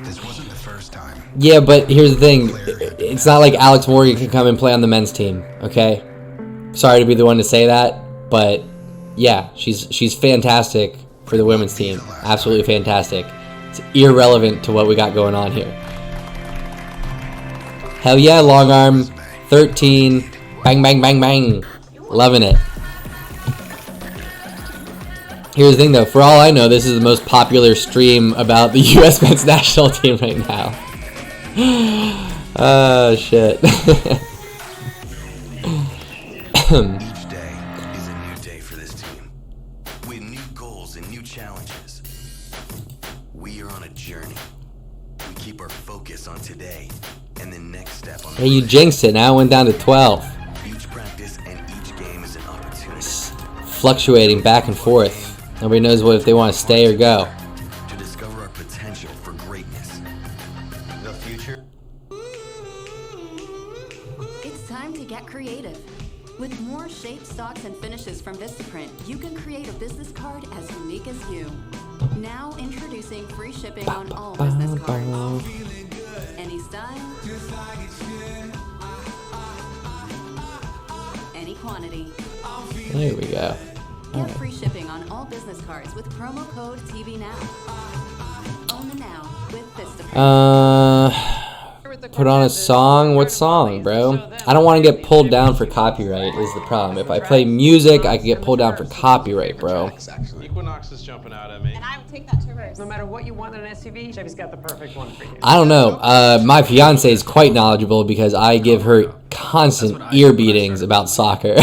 This wasn't the first time. Yeah, but here's the thing. It's not like Alex Morgan can come and play on the men's team, okay? Sorry to be the one to say that, but yeah, she's fantastic for the women's team. Absolutely fantastic. It's irrelevant to what we got going on here. Hell yeah, long arm. 13. Bang, bang, bang, bang. Loving it. Here's the thing, though. For all I know, this is the most popular stream about the U.S. men's national team right now. Oh, shit. Each day is a new day for this team, with new goals and new challenges. We are on a journey. We keep our focus on today and the next step on the Hey, you road. jinxed it. Now it went down to 12. Each practice and each game is an opportunity Fluctuating back and forth. Nobody knows what if they want to stay or go. to discover our potential for greatness. The future. It's time to get creative. With more shapes, stocks, and finishes from Vistaprint, you can create a business card as unique as you. Now introducing free shipping on all business cards. Any style, any quantity. There we go. Get free shipping on all business cards with promo code TVNOW. Own the now with Vistaprint. Put on a song? What song, bro? I don't want to get pulled down for copyright is the problem. If I play music, I could get pulled down for copyright, bro. Equinox is jumping out at me. And I would take that to reverse. No matter what you want in an SUV, Chevy's got the perfect one for you. I don't know. My fiance is quite knowledgeable because I give her constant ear beatings about soccer.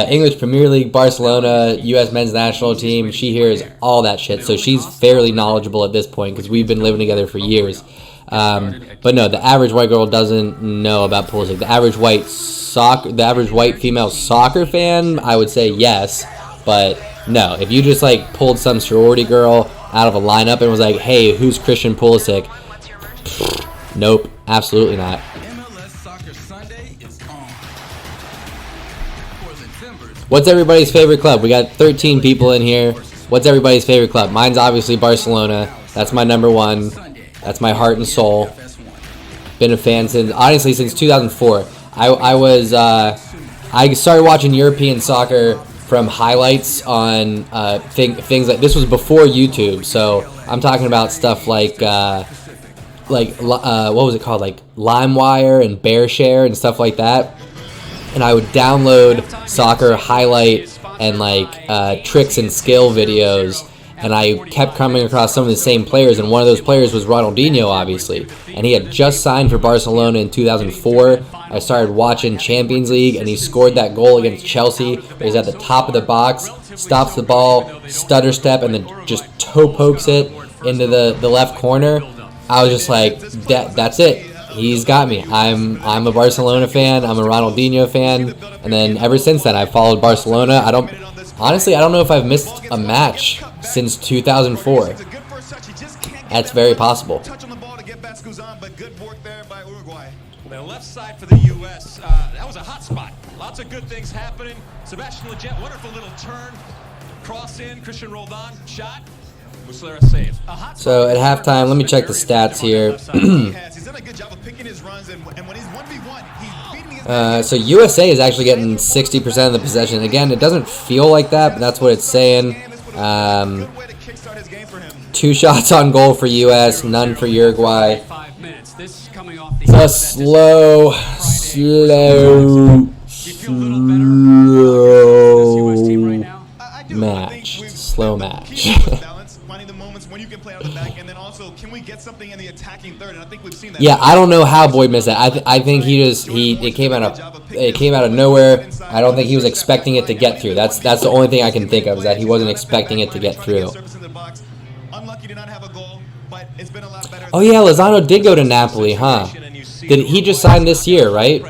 English Premier League, Barcelona, U.S. men's national team. She hears all that shit, so she's fairly knowledgeable at this point because we've been living together for years. But no, the average white girl doesn't know about Pulisic. The average white female soccer fan, I would say yes, but no. If you just like pulled some sorority girl out of a lineup and was like, "Hey, who's Christian Pulisic?" Nope, absolutely not. What's everybody's favorite club? We got 13 people in here. What's everybody's favorite club? Mine's obviously Barcelona. That's my number one. That's my heart and soul. Been a fan since 2004. I started watching European soccer from highlights on things like this was before YouTube. So I'm talking about stuff like what was it called, like LimeWire and BearShare and stuff like that. And I would download soccer highlight and like tricks and skill videos. And I kept coming across some of the same players, and one of those players was Ronaldinho, obviously. And he had just signed for Barcelona in 2004. I started watching Champions League, and he scored that goal against Chelsea. Where he's at the top of the box, stops the ball, stutter step, and then just toe pokes it into the left corner. I was just like, that's it. He's got me. I'm a Barcelona fan. I'm a Ronaldinho fan. And then ever since then, I've followed Barcelona. Honestly, I don't know if I've missed a match since 2004. That's very possible. The left side for the U.S., that was a hot spot. Lots of good things happening. Sebastian Lletget, wonderful little turn. Cross in, Christian Roldan, shot. Muslera save. So at halftime, let me check the stats here. So USA is actually getting 60% of the possession. Again, it doesn't feel like that, but that's what it's saying. 2 shots on goal for US, none for Uruguay. It's a slow match. Slow match. Yeah, I don't know how Boyd missed that. I think it came out of nowhere. I don't think he was expecting it to get through. That's the only thing I can think of, is that he wasn't expecting it to get through. Oh yeah, Lozano did go to Napoli, huh? Did he just sign this year, right?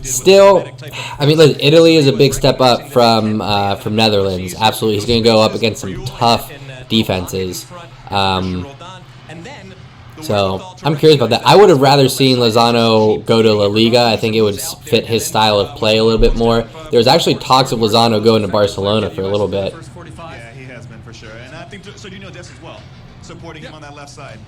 Still, I mean, look, Italy is a big step up from Netherlands. Absolutely, he's going to go up against some tough defenses. So I'm curious about that. I would have rather seen Lozano go to La Liga. I think it would fit his style of play a little bit more. There was actually talks of Lozano going to Barcelona for a little bit. Yeah, he has been for sure. And I think Serginho Dest as well, supporting him on that left side.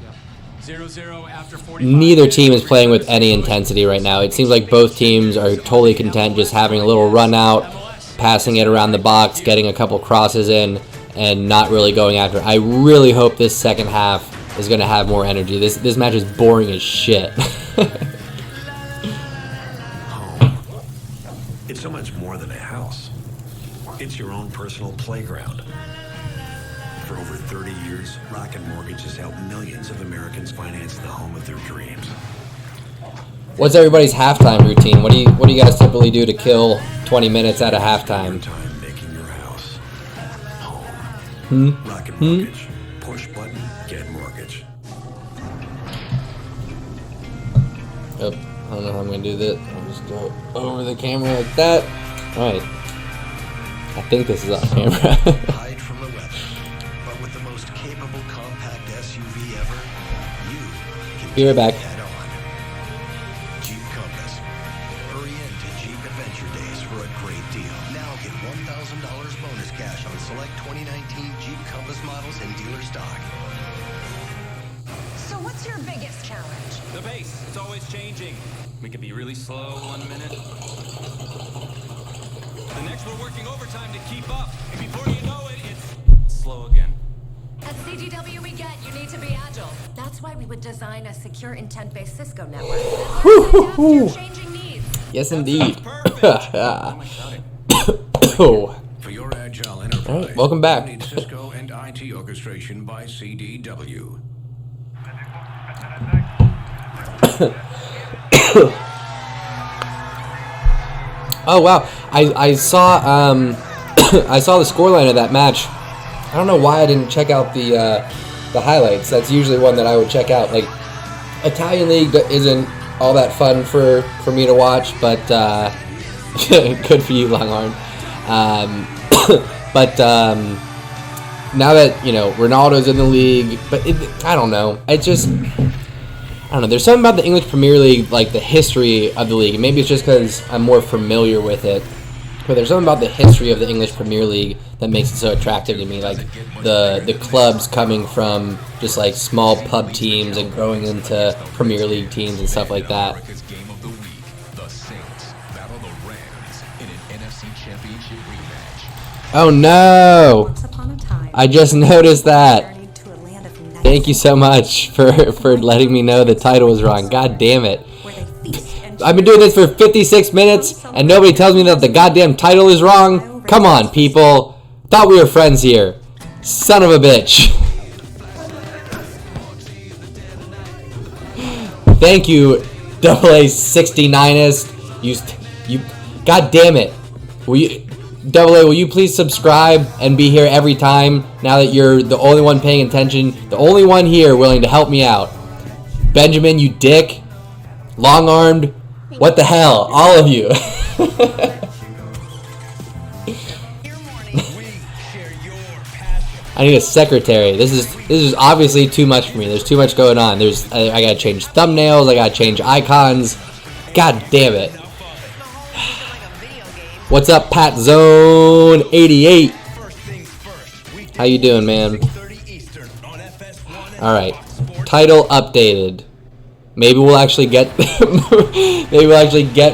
0-0 after 45. Neither team is playing with any intensity right now. It seems like both teams are totally content just having a little run out, passing it around the box, getting a couple crosses in, and not really going after it. I really hope this second half is going to have more energy. This match is boring as shit. Home. It's so much more than a house. It's your own personal playground. For over 30 years, Rocket Mortgage has helped millions of Americans finance the home of their dreams. What's everybody's halftime routine? What do you guys typically do to kill 20 minutes at a halftime? Time making your house home. Rocket Mortgage. Push button, get mortgage. Oh, I don't know how I'm going to do this. I'll just go over the camera like that. Alright. I think this is on camera. Hide from the weather. But with the most capable compact SUV ever, you can Be right back. head on. Jeep Compass. Hurry into Jeep Adventure Days for a great deal. Now get $1,000 bonus cash on select 2019 Jeep Compass models in dealer stock. So what's your biggest challenge? The base, it's always changing. We can be really slow 1 minute. The next we're working overtime to keep up. And before you know it, it's slow again. At CGW, we get you need to be agile. That's why we would design a secure intent-based Cisco network. Changing needs. Yes, indeed. For your agile enterprise, all right, welcome back. you need Cisco and IT orchestration by CDW. Oh wow, I saw I saw the scoreline of that match. I don't know why I didn't check out the highlights. That's usually one that I would check out. Like, Italian League isn't all that fun for me to watch, but good for you, Longhorn. But now that, you know, Ronaldo's in the league, but I don't know. It's just, I don't know. There's something about the English Premier League, like the history of the league. And maybe it's just because I'm more familiar with it. But there's something about the history of the English Premier League that makes it so attractive to me. Like the clubs coming from just like small pub teams and growing into Premier League teams and stuff like that. Game of the week, the Saints battle the Rams in an NFC Championship rematch. Oh no! I just noticed that. Thank you so much for letting me know the title was wrong. God damn it. I've been doing this for 56 minutes and nobody tells me that the goddamn title is wrong. Come on, people. Thought we were friends here. Son of a bitch. Thank you, AA 69ist. You God damn it. AA, will you please subscribe and be here every time now that you're the only one paying attention, the only one here willing to help me out? Benjamin, you dick. Long-armed. What the hell? All of you. I need a secretary. This is obviously too much for me. There's too much going on. I gotta change thumbnails. I gotta change icons. God damn it. What's up, Pat Zone 88? How you doing, man? All right. Title updated. Maybe we'll actually get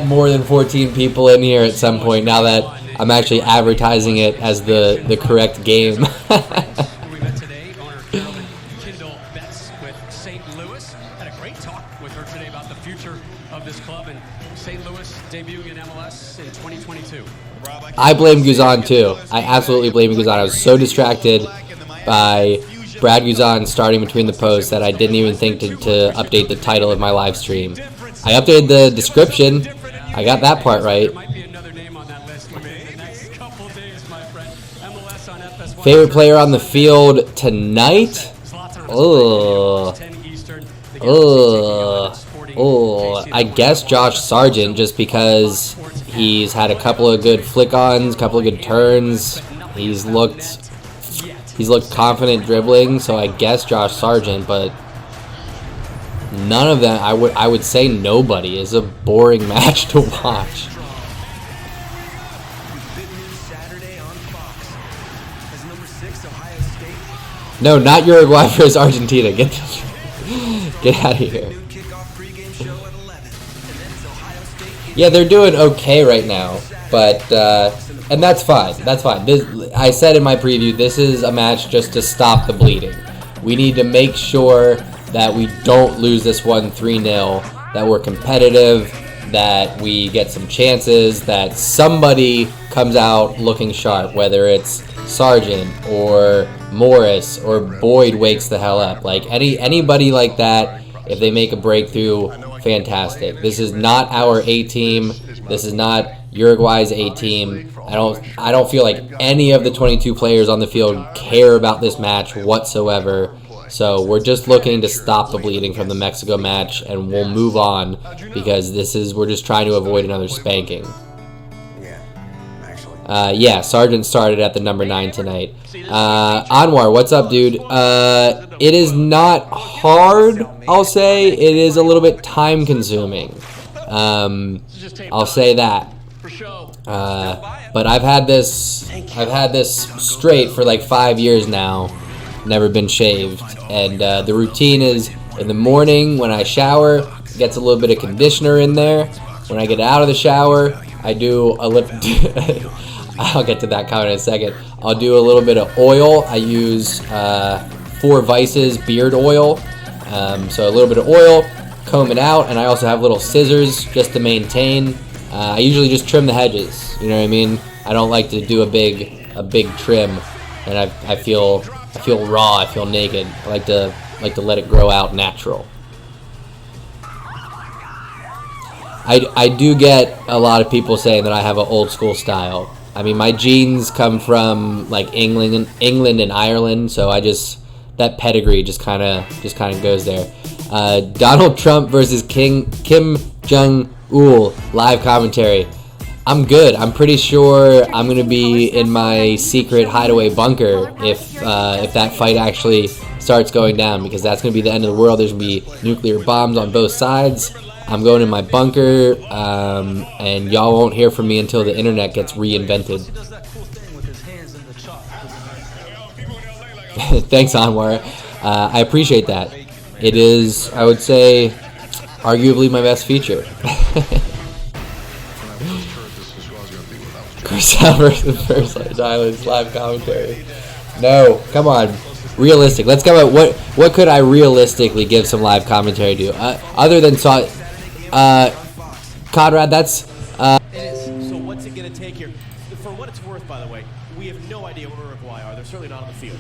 more than 14 people in here at some point now that I'm actually advertising it as the correct game. We met today, owner Carolyn Kindle Betts with St. Louis. Had a great talk with her today about the future of this club and St. Louis debuting in MLS in 2022. I blame Guzan too. I absolutely blame Guzan. I was so distracted by Brad Guzan starting between the posts that I didn't even think to update the title of my live stream. I updated the description. I got that part right. Favorite player on the field tonight? I guess Josh Sargent, just because he's had a couple of good flick-ons, couple of good turns. He's looked confident dribbling, so I guess Josh Sargent, but none of them, I would say nobody. Is a boring match to watch. No, not Uruguay versus Argentina. Get out of here. Yeah, they're doing okay right now, but and that's fine. That's fine. I said in my preview, this is a match just to stop the bleeding. We need to make sure that we don't lose this one 3-0, that we're competitive, that we get some chances, that somebody comes out looking sharp, whether it's Sargent or Morris or Boyd wakes the hell up. Like anybody like that, if they make a breakthrough, fantastic. This is not our A team. This is not Uruguay's A team. I don't feel like any of the 22 players on the field care about this match whatsoever. So we're just looking to stop the bleeding from the Mexico match, and we'll move on because we're just trying to avoid another spanking. Yeah, Sargent started at the number 9 tonight. Anwar, what's up, dude? It is not hard, I'll say. It is a little bit time-consuming. I'll say that. But I've had this straight for like 5 years now. Never been shaved. And the routine is in the morning when I shower, gets a little bit of conditioner in there. When I get out of the shower, I do a lip... I'll get to that comment in a second. I'll do a little bit of oil. I use 4 Vices beard oil. So a little bit of oil, comb it out, and I also have little scissors just to maintain. I usually just trim the hedges. You know what I mean? I don't like to do a big trim, and I feel raw. I feel naked. I like to let it grow out natural. I do get a lot of people saying that I have an old school style. I mean, my genes come from like England and Ireland, so that pedigree just kind of goes there. Donald Trump versus Kim Jong-il live commentary. I'm good. I'm pretty sure I'm gonna be in my secret hideaway bunker if that fight actually starts going down, because that's gonna be the end of the world. There's gonna be nuclear bombs on both sides. I'm going in my bunker, and y'all won't hear from me until the internet gets reinvented. Thanks, Anwar. I appreciate that. It is, I would say, arguably my best feature. Chris Albert, the first Islands live commentary. No, come on. Realistic. Let's go. What could I realistically give some live commentary to? Other than Conrad, that's So what's it going to take here? For what it's worth, by the way, we have no idea where Uruguay are. They're certainly not on the field.